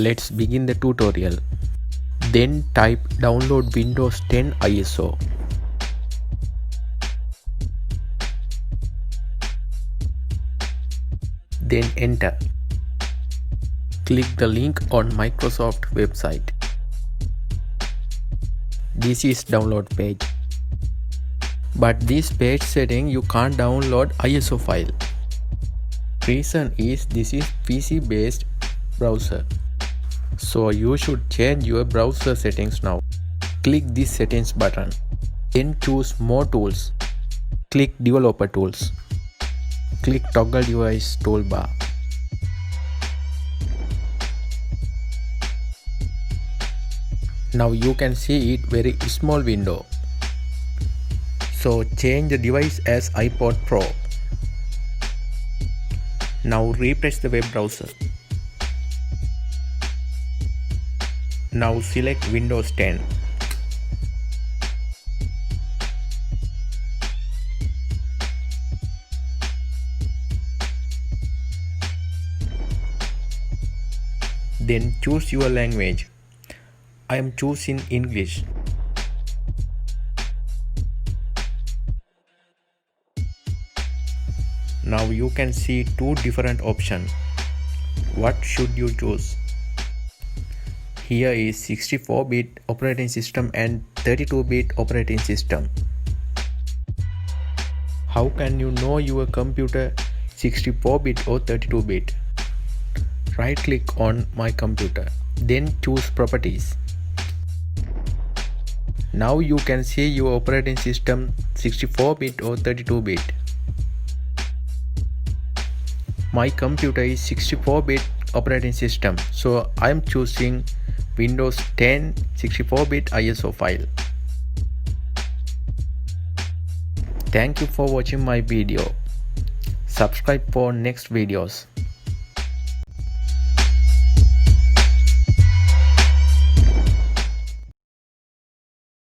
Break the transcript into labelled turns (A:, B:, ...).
A: let's begin the tutorial. Then type download Windows 10 ISO. Then enter. Click the link on Microsoft website. This is download page. But this page setting you can't download ISO file. Reason is this is PC based browser. So you should change your browser settings now. Click this settings button. Then choose more tools. Click developer tools. Click toggle device toolbar. Now you can see it very small window. So change the device as iPod Pro. Now refresh the web browser. Now select Windows 10. Then choose your language. I am choosing English. Now you can see two different options. What should you choose? Here is 64-bit operating system and 32-bit operating system. How can you know your computer 64-bit or 32-bit? Right click on my computer, then choose properties. Now you can see your operating system 64-bit or 32-bit. My computer is 64-bit operating system, so I am choosing Windows 10 64-bit ISO file. Thank you for watching my video. Subscribe for next videos.